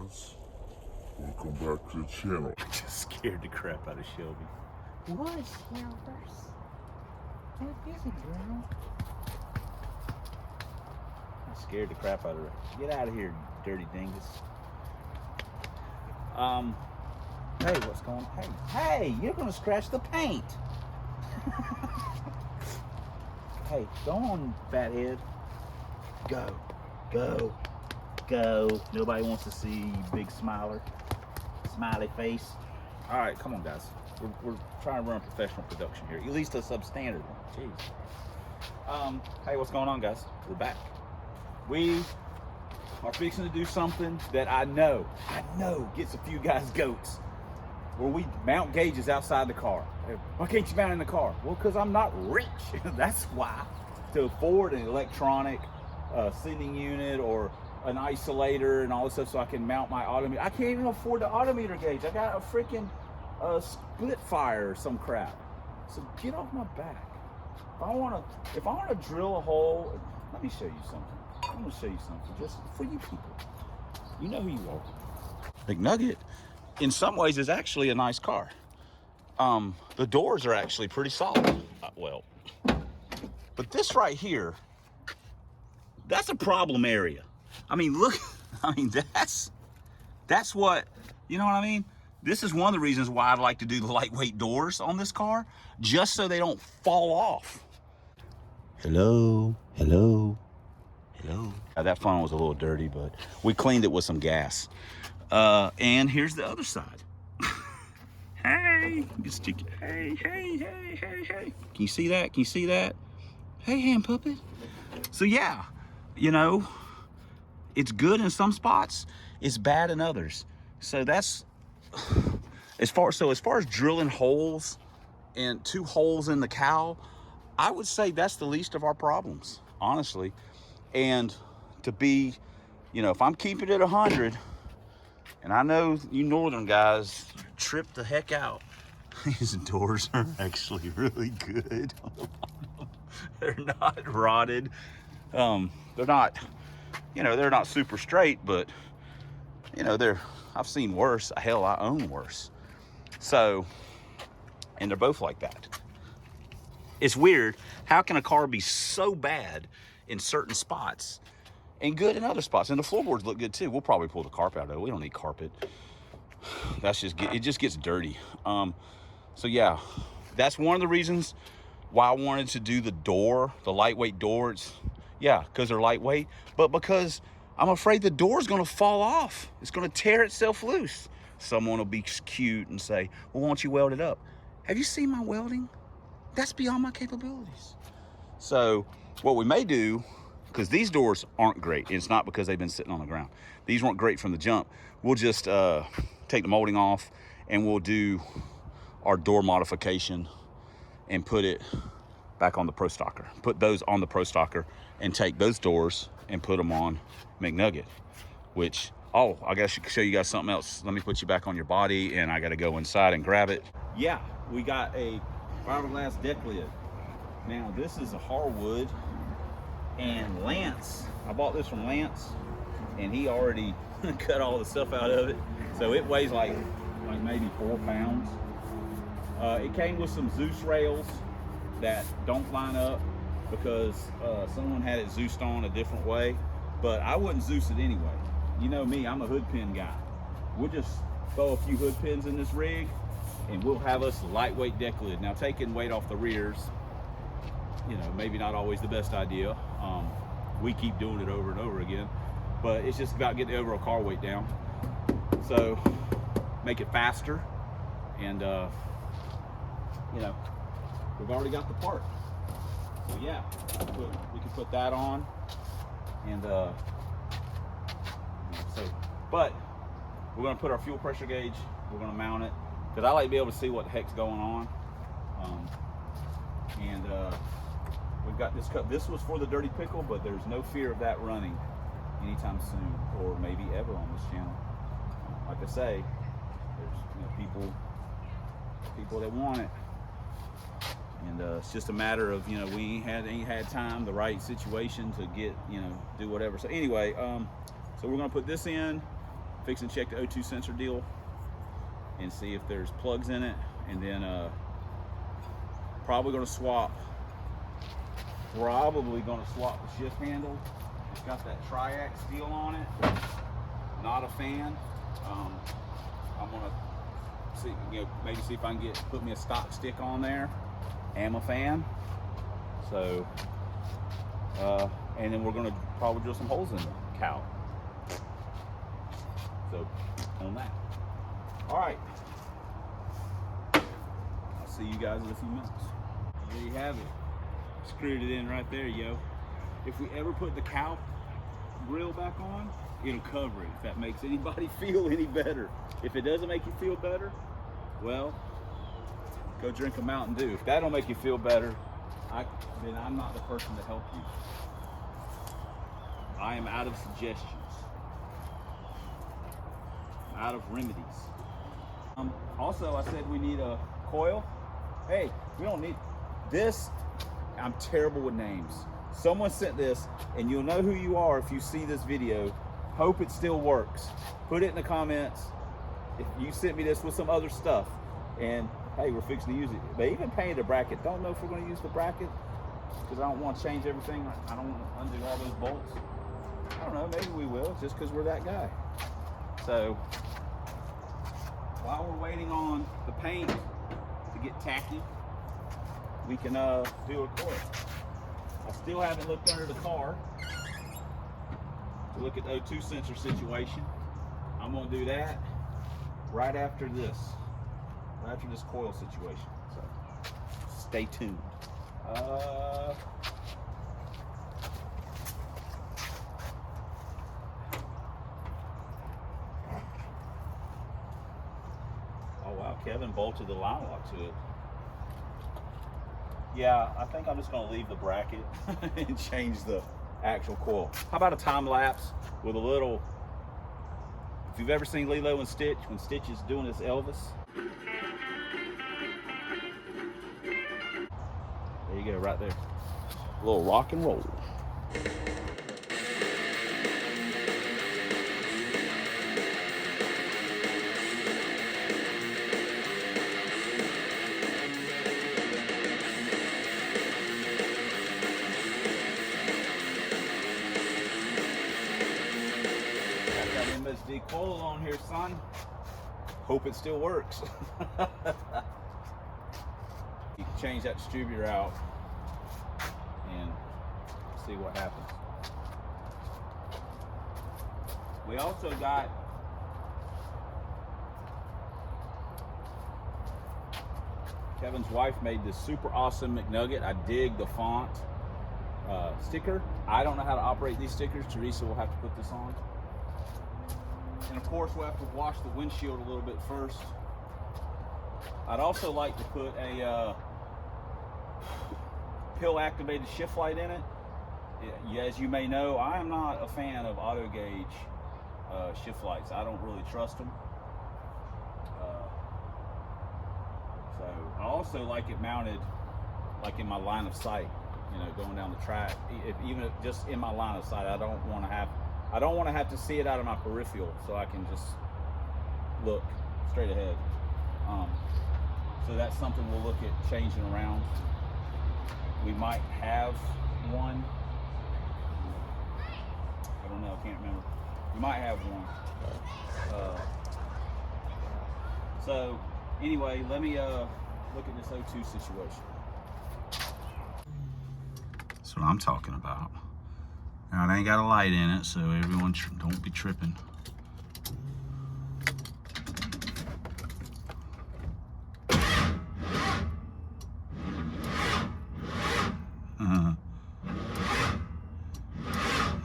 guys, welcome back to the channel. I just scared the crap out of Shelby. What, Hurst? How busy, girl? I scared the crap out of her. Get out of here, dirty dingus. Hey, what's going on? Hey, you're gonna scratch the paint. Hey, go on, fathead. Go, go, go. Nobody wants to see you, big smiler. Smiley face. All right, come on, guys. We're trying to run a professional production here. At least a substandard one. Jeez. Hey, what's going on, guys? We're back. We are fixing to do something that I know gets a few guys goats. Where we mount gauges outside the car. Why can't you mount in the car? Well, because I'm not rich. That's why. To afford an electronic sending unit or an isolator and all this stuff so I can mount my autometer. I can't even afford the autometer gauge. I got a freaking split fire or some crap. So get off my back. If I want to drill a hole, let me show you something. I'm going to show you something just for you people. You know who you are. McNugget, in some ways, is actually a nice car. The doors are actually pretty solid. Well, but this right here, that's a problem area. I mean, look, I mean, that's what, you know what I mean? This is one of the reasons why I'd like to do the lightweight doors on this car, just so they don't fall off. Hello, hello, hello. That funnel was a little dirty, but we cleaned it with some gas. And here's the other side. Hey, hey, hey, hey, hey, hey. Can you see that? Can you see that? Hey, hand puppet. So yeah, you know, it's good in some spots, it's bad in others. So that's as far as drilling holes and 2 holes in the cowl, I would say that's the least of our problems, honestly. And to be, you know, if I'm keeping it 100, and I know you northern guys trip the heck out. These doors are actually really good. They're not rotted. They're not, you know, they're not super straight, but you know, I've seen worse. Hell, I own worse. So, and they're both like that. It's weird. How can a car be so bad in certain spots and good in other spots? And the floorboards look good too. We'll probably pull the carpet out of it. We don't need carpet. That's just, it just gets dirty. So yeah, that's one of the reasons why I wanted to do the door, the lightweight doors. Yeah, because they're lightweight, but because I'm afraid the door's gonna fall off. It's gonna tear itself loose. Someone will be cute and say, well, why don't you weld it up? Have you seen my welding? That's beyond my capabilities. So what we may do, because these doors aren't great, it's not because they've been sitting on the ground. These weren't great from the jump. We'll just take the molding off and we'll do our door modification and put it back on the Pro Stocker. Put those on the Pro Stocker and take those doors and put them on McNugget, which, oh, I guess I should show you guys something else. Let me put you back on your body and I gotta go inside and grab it. Yeah, we got a fiberglass deck lid. Now this is a hardwood, and Lance, I bought this from Lance and he already cut all the stuff out of it. So it weighs like maybe 4 pounds. It came with some Zeus rails that don't line up because someone had it Zeused on a different way, but I wouldn't Zeus it anyway. You know me, I'm a hood pin guy. We'll just throw a few hood pins in this rig and we'll have us a lightweight deck lid. Now taking weight off the rears, you know, maybe not always the best idea. We keep doing it over and over again, but it's just about getting the overall car weight down. So make it faster, and you know, we've already got the part. So yeah, we can put that on, and but we're gonna put our fuel pressure gauge. We're gonna mount it because I like to be able to see what the heck's going on. We've got this cup. This was for the Dirty Pickle, but there's no fear of that running anytime soon, or maybe ever on this channel. Like I say, there's people that want it, and it's just a matter of, you know, we ain't had time, the right situation to get, you know, do whatever. So anyway, so we're gonna put this in, fixing to check the O2 sensor deal and see if there's plugs in it, and then probably going to swap the shift handle. It's got that triax steel on it. Not a fan. I'm gonna see, maybe see if I can put me a stock stick on there. Am a fan. So, and then we're gonna probably drill some holes in the cow. So, on that. All right. I'll see you guys in a few minutes. There you have it. Screwed it in right there, yo. If we ever put the cow grill back on, it'll cover it, if that makes anybody feel any better. If it doesn't make you feel better, well, go drink a Mountain Dew. If that'll make you feel better, then I'm not the person to help you. I am out of suggestions. I'm out of remedies. Also, I said we need a coil. Hey, we don't need this. I'm terrible with names. Someone sent this, and you'll know who you are if you see this video. Hope it still works. Put it in the comments if you sent me this with some other stuff. And hey, we're fixing to use it. They even painted a bracket. Don't know if we're going to use the bracket because I don't want to change everything. I don't want to undo all those bolts. I don't know, maybe we will, just because we're that guy. So while we're waiting on the paint to get tacky, we can do a coil. I still haven't looked under the car to look at the O2 sensor situation. I'm gonna do that right after this coil situation. So stay tuned. Oh wow, Kevin bolted the line lock to it. Yeah, I think I'm just gonna leave the bracket and change the actual coil. How about a time lapse with a little, if you've ever seen Lilo and Stitch, when Stitch is doing his Elvis. There you go, right there. A little rock and roll. Coil on here, son. Hope it still works. You can change that distributor out and see what happens. We also got Kevin's wife made this super awesome McNugget. I dig the font sticker. I don't know how to operate these stickers. Teresa will have to put this on. And of course, we'll have to wash the windshield a little bit first. I'd also like to put a pill activated shift light in it. As you may know, I am not a fan of auto gauge shift lights. I don't really trust them. So I also like it mounted like in my line of sight, you know, going down the track. Even if just in my line of sight, I don't want to have to see it out of my peripheral, so I can just look straight ahead. So that's something we'll look at changing around. We might have one. I don't know, I can't remember. We might have one. So anyway, let me look at this O2 situation. That's what I'm talking about. Now it ain't got a light in it, so everyone don't be tripping.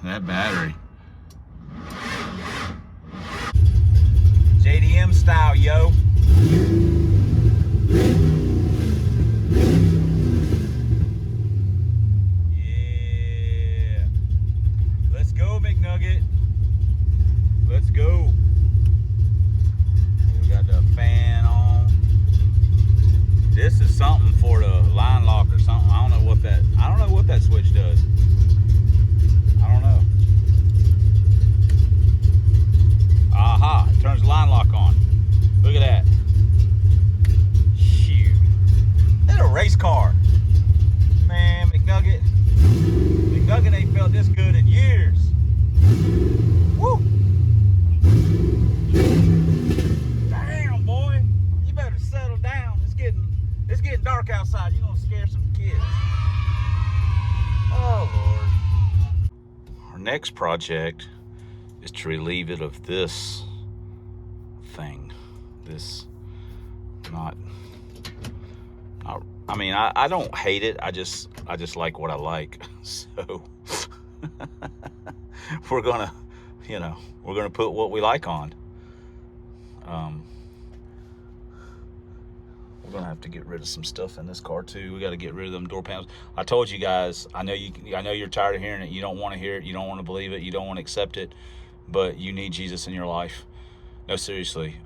That battery. JDM style, yo. Yeah. Let's go, McNugget. Let's go. We got the fan on. This is something for the line lock or something. I don't know what that switch does. I don't know. Aha. Look at that. Shoot. That's a race car. Man, McNugget ain't felt this good in years. Woo! Damn, boy. You better settle down. It's getting dark outside. You're gonna scare some kids. Oh, Lord. Our next project is to relieve it of this thing. This, I mean, I don't hate it. I just like what I like. So we're gonna put what we like on. We're gonna have to get rid of some stuff in this car too. We got to get rid of them door panels. I told you guys. I know you're tired of hearing it. You don't want to hear it. You don't want to believe it. You don't want to accept it. But you need Jesus in your life. No, seriously.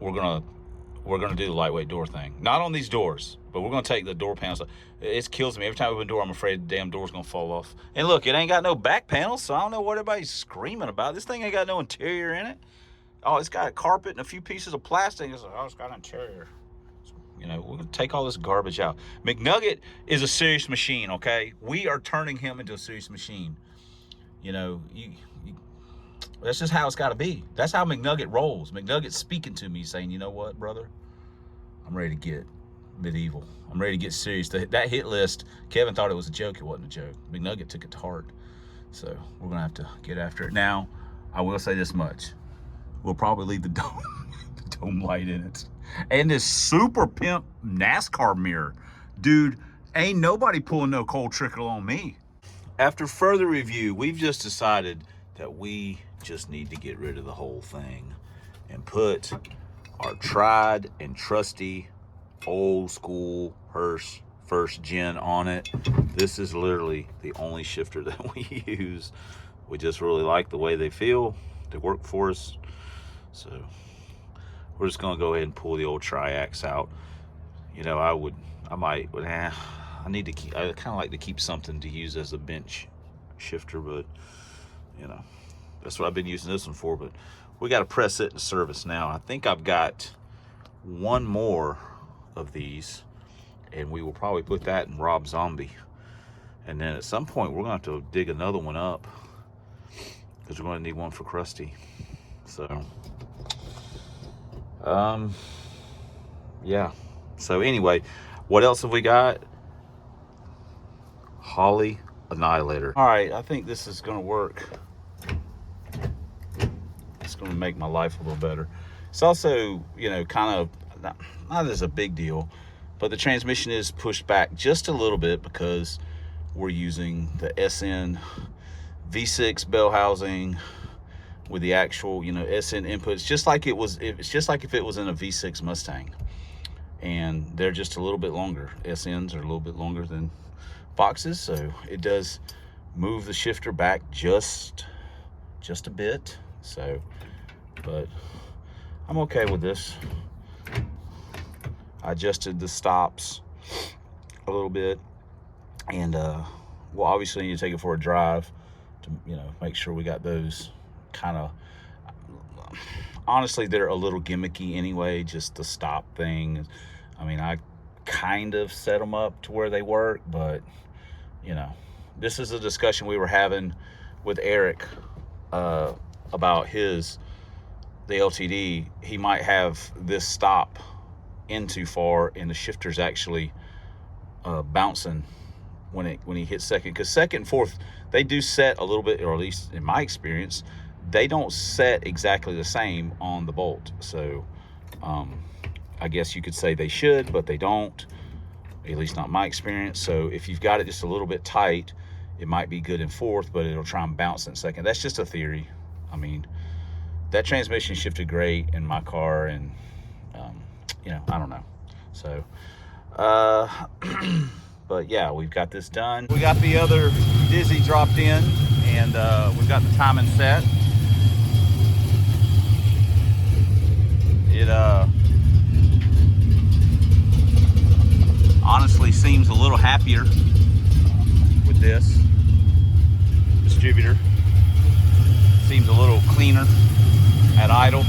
We're gonna do the lightweight door thing. Not on these doors, but we're gonna take the door panels. It kills me every time we open a door. I'm afraid the damn door's gonna fall off. And look, it ain't got no back panels, so I don't know what everybody's screaming about. This thing ain't got no interior in it. Oh, it's got a carpet and a few pieces of plastic. It's like, oh, it's got an interior. You know, we're gonna take all this garbage out. McNugget is a serious machine, okay? We are turning him into a serious machine. You know, that's just how it's got to be. That's how McNugget rolls. McNugget's speaking to me, saying, you know what, brother? I'm ready to get medieval. I'm ready to get serious. That hit list, Kevin thought it was a joke. It wasn't a joke. McNugget took it to heart. So we're going to have to get after it. Now, I will say this much. We'll probably leave the dome light in it. And this super pimp NASCAR mirror. Dude, ain't nobody pulling no cold trickle on me. After further review, we've just decided that we just need to get rid of the whole thing and put our tried and trusty old school Hurst first gen on it. This is literally the only shifter that we use. We just really like the way they feel. They work for us. So we're just gonna go ahead and pull the old triax out. You know, I need to keep, I kind of like to keep something to use as a bench shifter, but you know, that's what I've been using this one for. But we got to press it in service now. I think I've got one more of these, and we will probably put that in Rob Zombie. And then at some point, we're going to have to dig another one up because we're going to need one for Krusty. So, yeah. So anyway, what else have we got? Holly Annihilator. All right, I think this is going to work. It's going to make my life a little better. It's also, you know, kind of not as a big deal, but the transmission is pushed back just a little bit because we're using the SN V6 bell housing with the actual, you know, SN inputs, just like it was. It's just like if it was in a V6 Mustang, and they're just a little bit longer. SNs are a little bit longer than boxes, so it does move the shifter back just a bit. So, but I'm okay with this. I adjusted the stops a little bit, and well, obviously you need to take it for a drive to, you know, make sure we got those kind of, honestly, they're a little gimmicky anyway, just the stop thing. I mean, I kind of set them up to where they work, but you know, this is a discussion we were having with Eric about the LTD. He might have this stop in too far, and the shifter's actually bouncing when he hits second, because second and fourth, they do set a little bit, or at least in my experience, they don't set exactly the same on the bolt. So I guess you could say they should, but they don't, at least not my experience. So if you've got it just a little bit tight, it might be good in fourth, but it'll try and bounce in second. That's just a theory. I mean, that transmission shifted great in my car, and you know, I don't know. So but yeah, we've got this done. We got the other Dizzy dropped in, and we've got the timing set. It honestly seems a little happier with this distributor. Seems a little cleaner at idle.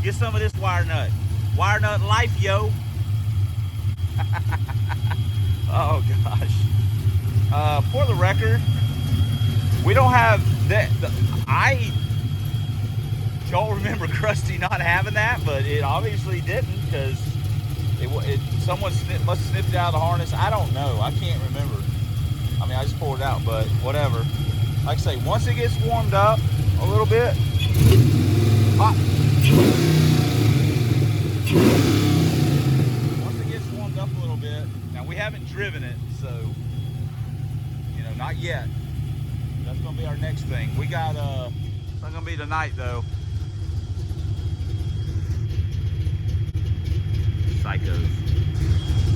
Get some of this wire nut. Wire nut life, yo. Oh gosh. For the record, we don't have that. I don't remember Krusty not having that, but it obviously didn't, because someone must have sniffed it out of the harness. I don't know. I can't remember. I mean, I just pulled it out, but whatever. Like I say, once it gets warmed up a little bit, once it gets warmed up a little bit, now we haven't driven it, so, you know, not yet. That's gonna be our next thing. We got, it's not gonna be tonight though. Psychos.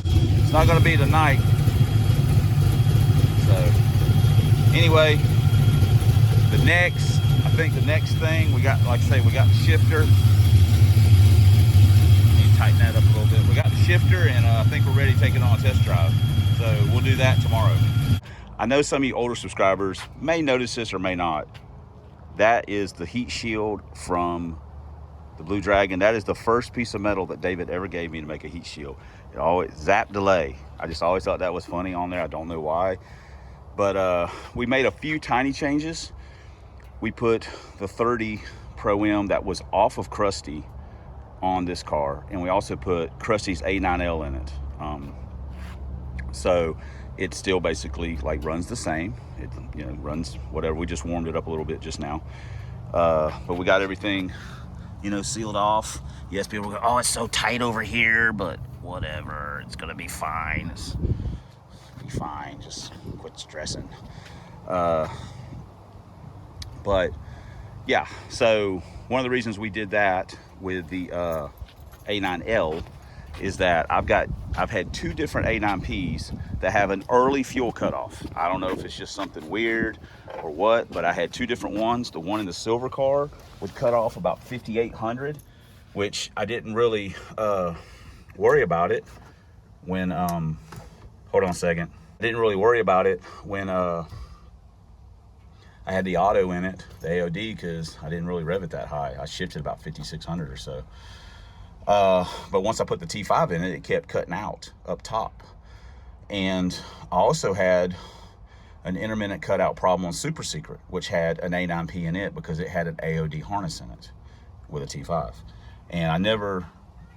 It's not gonna be tonight. So, anyway, I think the next thing we got, like I say, we got the shifter. Need to tighten that up a little bit. We got the shifter, and I think we're ready to take it on a test drive. So we'll do that tomorrow. I know some of you older subscribers may notice this or may not. That is the heat shield from the Blue Dragon. That is the first piece of metal that David ever gave me to make a heat shield. It always zap delay. I just always thought that was funny on there. I don't know why. But we made a few tiny changes. We put the 30 Pro M that was off of Krusty on this car, and we also put Krusty's A9L in it. So it still basically like runs the same. It, you know, runs whatever. We just warmed it up a little bit just now. But we got everything, you know, sealed off. Yes, people go, oh, it's so tight over here, but whatever. It's gonna be fine. It's be fine. Just quit stressing. But yeah, so one of the reasons we did that with the A9L is that I've had two different A9Ps that have an early fuel cutoff. I don't know if it's just something weird or what, but I had two different ones. The one in the silver car would cut off about 5,800, which I didn't really worry about it when, hold on a second. I didn't really worry about it when I had the auto in it, the AOD, because I didn't really rev it that high. I shifted about 5,600 or so. But once I put the T5 in it, it kept cutting out up top. And I also had an intermittent cutout problem on Super Secret, which had an A9P in it because it had an AOD harness in it with a T5. And I never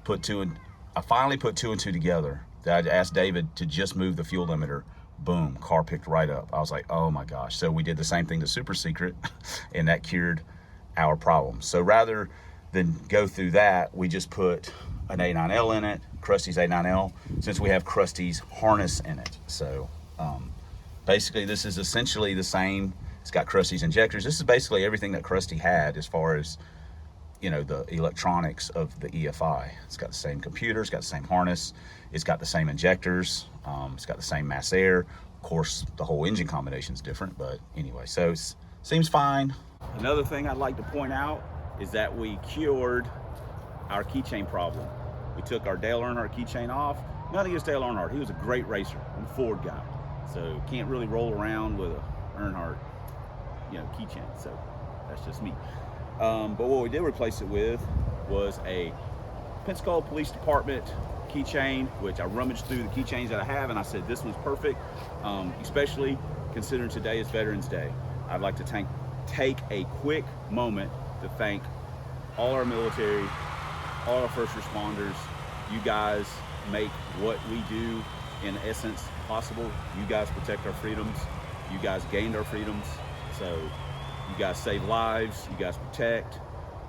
put I finally put two and two together. I asked David to just move the fuel limiter. Boom, car picked right up. I was like, oh my gosh. So we did the same thing to Super Secret, and that cured our problem. So rather than go through that, we just put an A9L in it, Krusty's A9L, since we have Krusty's harness in it. So basically this is essentially the same. It's got Krusty's injectors. This is basically everything that Krusty had as far as, you know, the electronics of the EFI. It's got the same computer, it's got the same harness, it's got the same injectors, it's got the same mass air. Of course, the whole engine combination is different, but anyway, so it seems fine. Another thing I'd like to point out is that we cured our keychain problem. We took our Dale Earnhardt keychain off. Nothing against Dale Earnhardt. He was a great racer. I'm a Ford guy, so can't really roll around with a Earnhardt, you know, keychain. So that's just me. But what we did replace it with was a Pensacola Police Department keychain, which I rummaged through the keychains that I have, and I said this one's perfect, especially considering today is Veterans Day. I'd like to take a quick moment to thank all our military, all our first responders. You guys make what we do in essence possible. You guys protect our freedoms. You guys gained our freedoms. So you guys save lives, you guys protect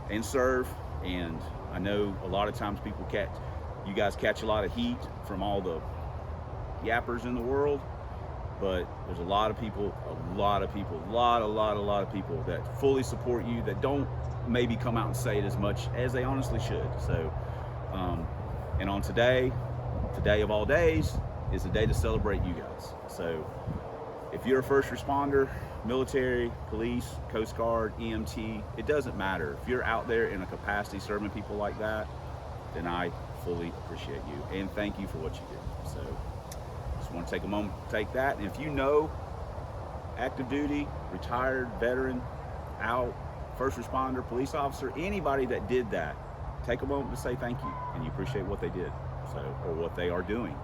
and serve. And I know a lot of times you guys catch a lot of heat from all the yappers in the world, but there's a lot of people that fully support you, that don't maybe come out and say it as much as they honestly should. So, and on today of all days, is the day to celebrate you guys. So if you're a first responder, military, police, Coast Guard, EMT, it doesn't matter. If you're out there in a capacity serving people like that, then I fully appreciate you and thank you for what you do. So just want to take a moment to take that. And if you know active duty, retired, veteran, out, first responder, police officer, anybody that did that, take a moment to say thank you, and you appreciate what they did, or what they are doing.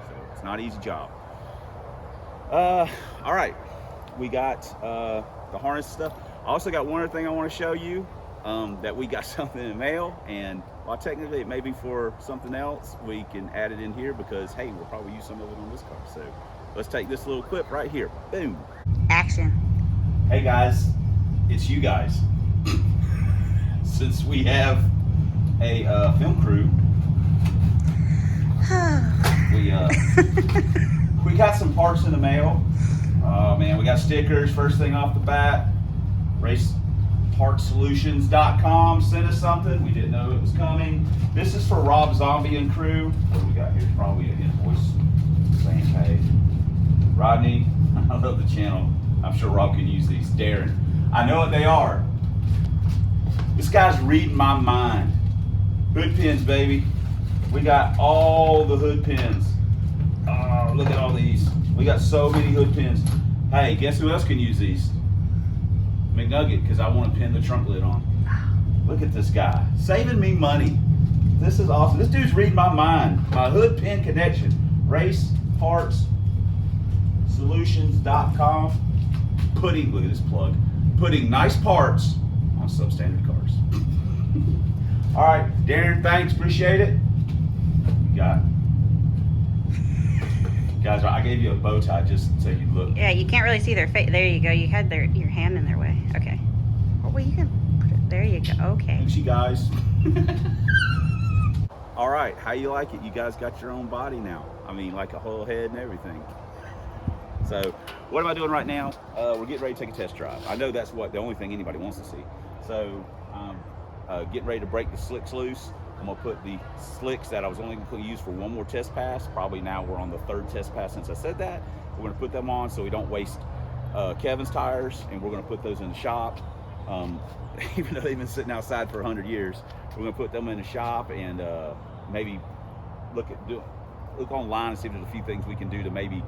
So it's not an easy job. All right, we got the harness stuff. I also got one other thing I want to show you, that we got something in the mail, and while technically it may be for something else, we can add it in here because, hey, we'll probably use some of it on this car. So let's take this little clip right here. Boom. Action. Hey guys, it's you guys. Since we have a film crew, we got some parts in the mail. Oh man, we got stickers first thing off the bat. RacePartsSolutions.com sent us something. We didn't know it was coming. This is for Rob Zombie and crew. What do we got here? It's probably an invoice saying, hey, Rodney, I love the channel. I'm sure Rob can use these. Darren, I know what they are. This guy's reading my mind. Hood pins, baby. We got all the hood pins. Oh, look at all these. We got so many hood pins. Hey, guess who else can use these? McNugget, because I want to pin the trunk lid on. Look at this guy. Saving me money. This is awesome. This dude's reading my mind. My hood pin connection. RacePartsSolutions.com. Putting, look at this plug. Putting nice parts on substandard cars. All right, Darren, thanks. Appreciate it. You got it. Guys, I gave you a bow tie just so you look. Yeah, you can't really see their face. There you go. You had your hand in their way. Okay. Well, you can put it. There you go. Okay. Thanks, you guys. All right, how you like it? You guys got your own body now. I mean, like a whole head and everything. So, what am I doing right now? We're getting ready to take a test drive. I know that's the only thing anybody wants to see. So, getting ready to break the slicks loose. I'm gonna put the slicks that I was only gonna use for one more test pass. Probably now we're on the third test pass since I said that. We're gonna put them on so we don't waste Kevin's tires, and we're gonna put those in the shop. Even though they've been sitting outside for 100 years, we're gonna put them in the shop and maybe look online and see if there's a few things we can do to maybe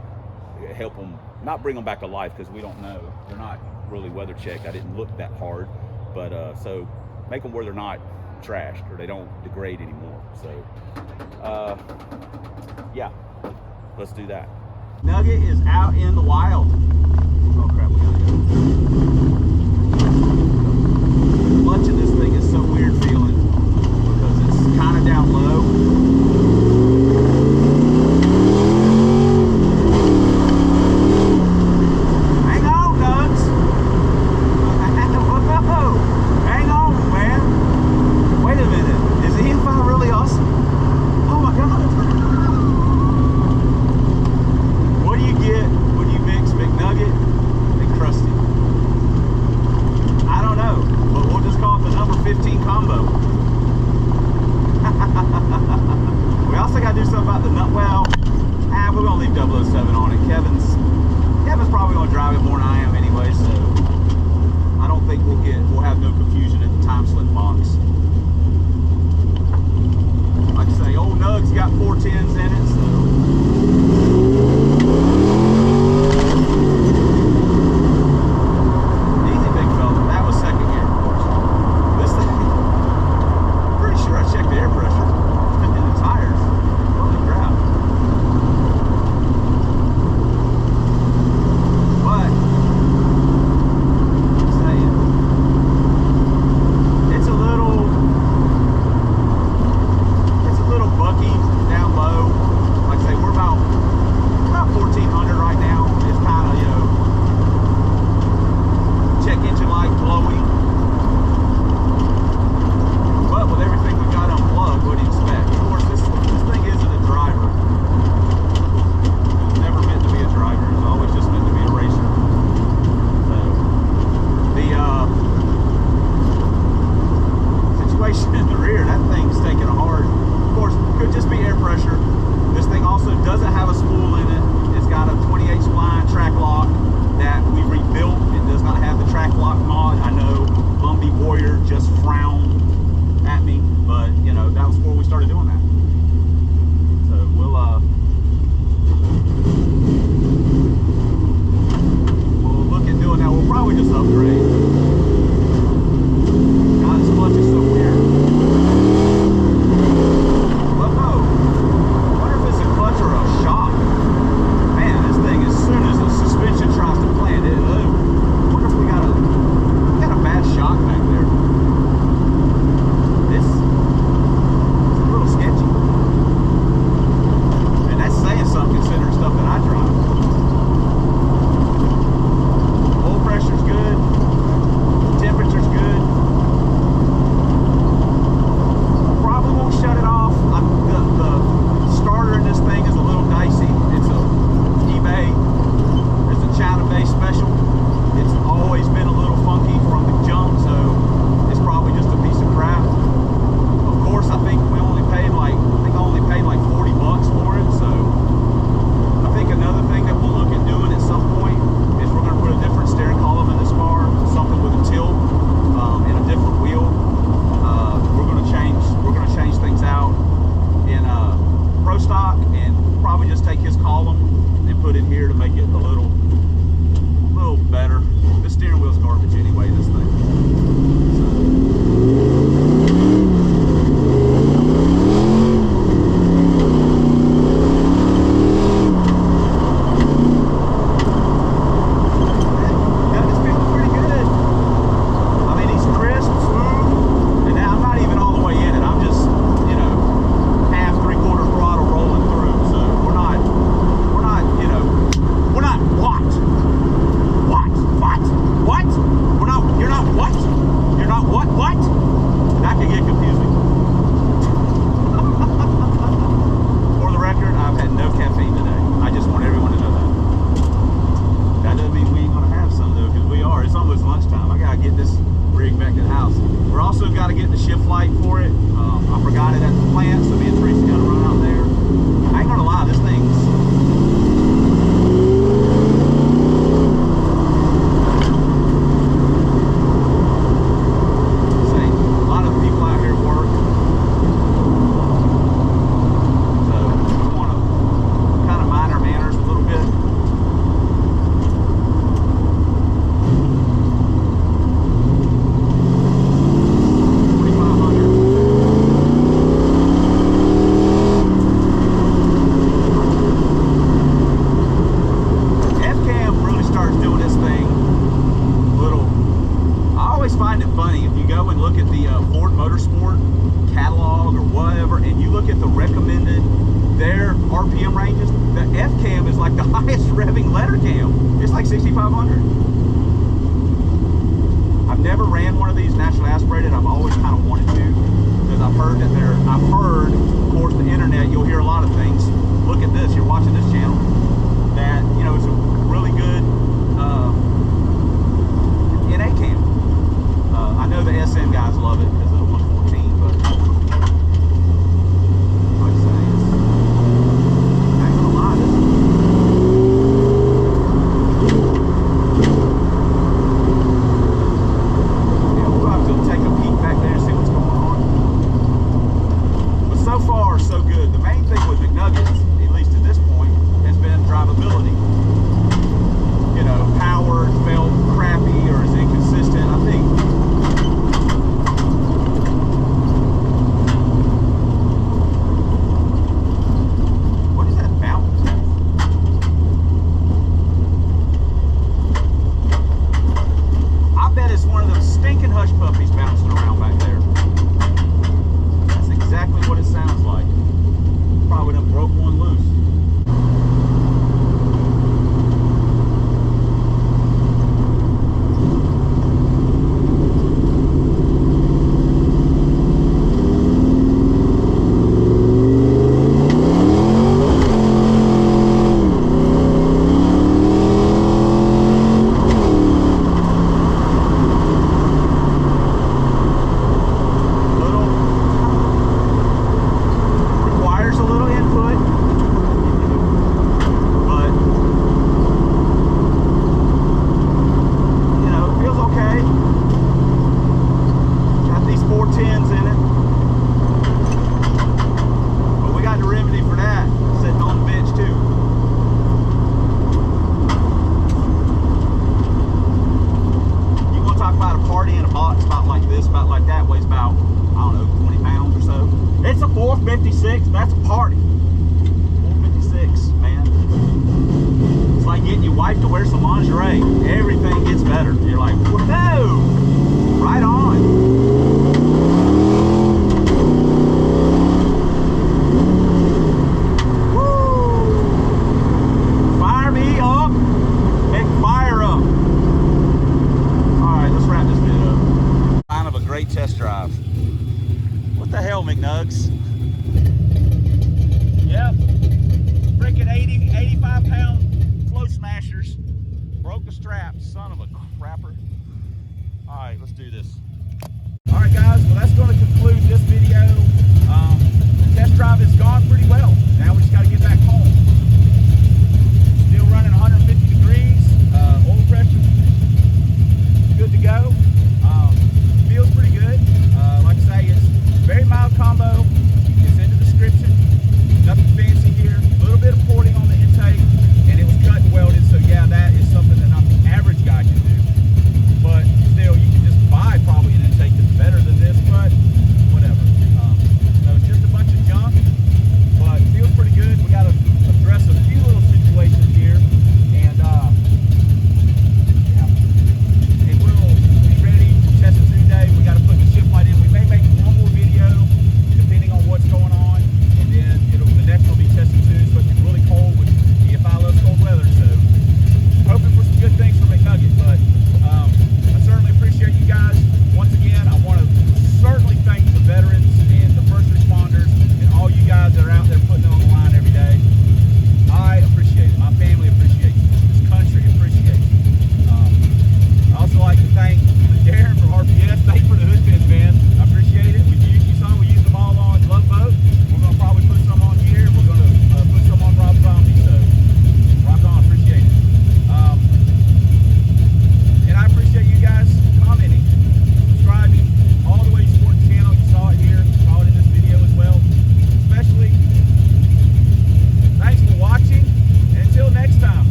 help them, not bring them back to life, because we don't know. They're not really weather checked. I didn't look that hard, but so make them where they're not trashed or they don't degrade anymore. So yeah, let's do that. Nugget is out in the wild. Oh crap, we gotta go. Clutching this thing is so weird feeling because it's kind of down low. Down low. probably just take his column and put it here to make it a little better. This steering wheel's garbage anyway, this thing. McNuggets.